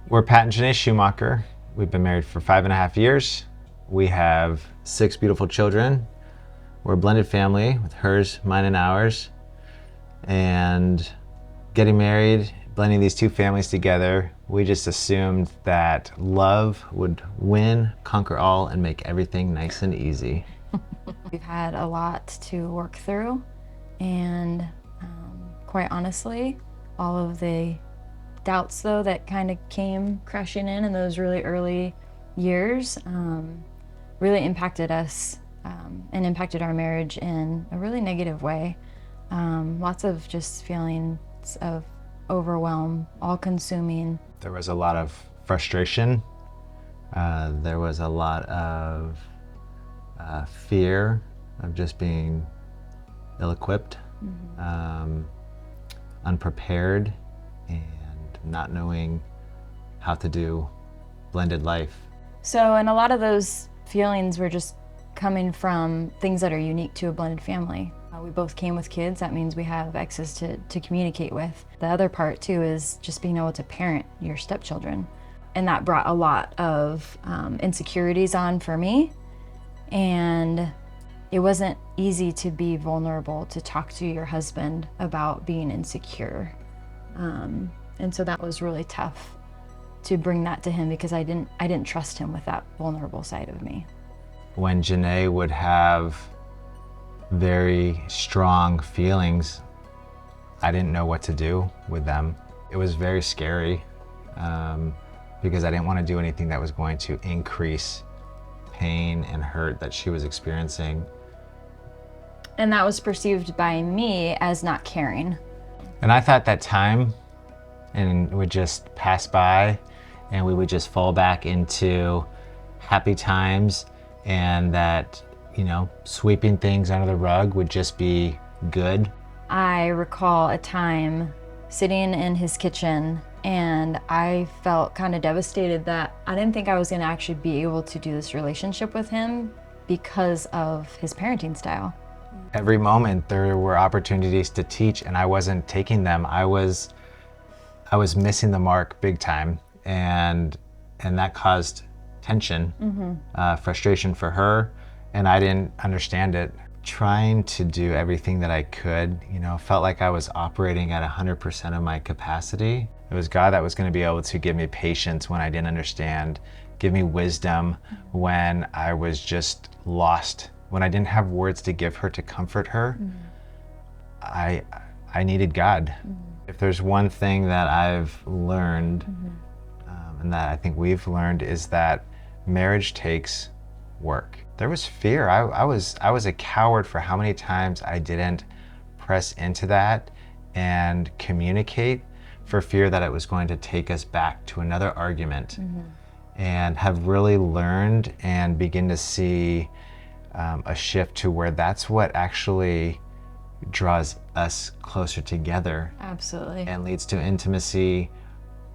We're Pat and Janae Schumacher. We've been married for 5.5 years. We have 6 beautiful children. We're a blended family with hers, mine, and ours. And getting married, blending these two families together, we just assumed that love would win, conquer all, and make everything nice and easy. We've had a lot to work through, and quite honestly, all of the doubts though that kind of came crashing in those really early years really impacted us and impacted our marriage in a really negative way. Lots of just feelings of overwhelm, all-consuming. There was a lot of frustration. There was a lot of fear of just being ill-equipped, unprepared, and not knowing how to do blended life. So, and a lot of those feelings were just coming from things that are unique to a blended family. We both came with kids. That means we have exes to communicate with. The other part too is just being able to parent your stepchildren. And that brought a lot of insecurities on for me. And it wasn't easy to be vulnerable, to talk to your husband about being insecure. And so that was really tough to bring that to him because I didn't trust him with that vulnerable side of me. When Janae would have very strong feelings, I didn't know what to do with them. It was very scary because I didn't want to do anything that was going to increase pain and hurt that she was experiencing. And that was perceived by me as not caring. And I thought that time and would just pass by and we would just fall back into happy times, and that, you know, sweeping things under the rug would just be good. I recall a time sitting in his kitchen and I felt kind of devastated that I didn't think I was going to actually be able to do this relationship with him because of his parenting style. Every moment there were opportunities to teach and I wasn't taking them. I was missing the mark big time, and that caused tension, frustration for her, and I didn't understand it. Trying to do everything that I could, you know, felt like I was operating at 100% of my capacity. It was God that was going to be able to give me patience when I didn't understand, give me wisdom when I was just lost, when I didn't have words to give her to comfort her. I needed God. If there's one thing that I've learned, and that I think we've learned, is that marriage takes work. There was fear. I was a coward for how many times I didn't press into that and communicate for fear that it was going to take us back to another argument. And have really learned and begin to see a shift to where that's what actually draws us closer together. Absolutely. And leads to intimacy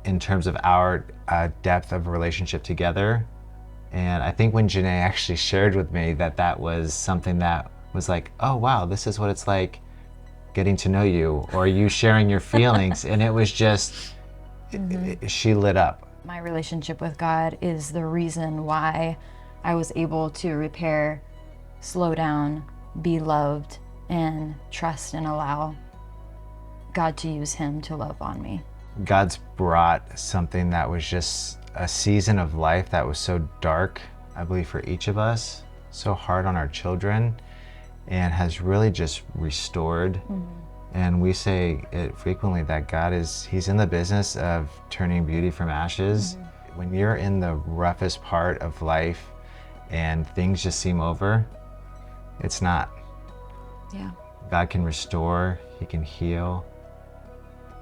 in terms of our depth of a relationship together. And I think when Janae actually shared with me that was something that was like, oh wow, this is what it's like getting to know you, or you sharing your feelings, and it was just, she lit up. My relationship with God is the reason why I was able to repair, slow down, be loved, and trust and allow God to use him to love on me. God's brought something that was just a season of life that was so dark, I believe, for each of us, so hard on our children, and has really just restored. And we say it frequently that God he's in the business of turning beauty from ashes. When you're in the roughest part of life and things just seem over, it's not. Yeah. God can restore, he can heal,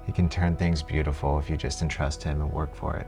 he can turn things beautiful if you just entrust him and work for it.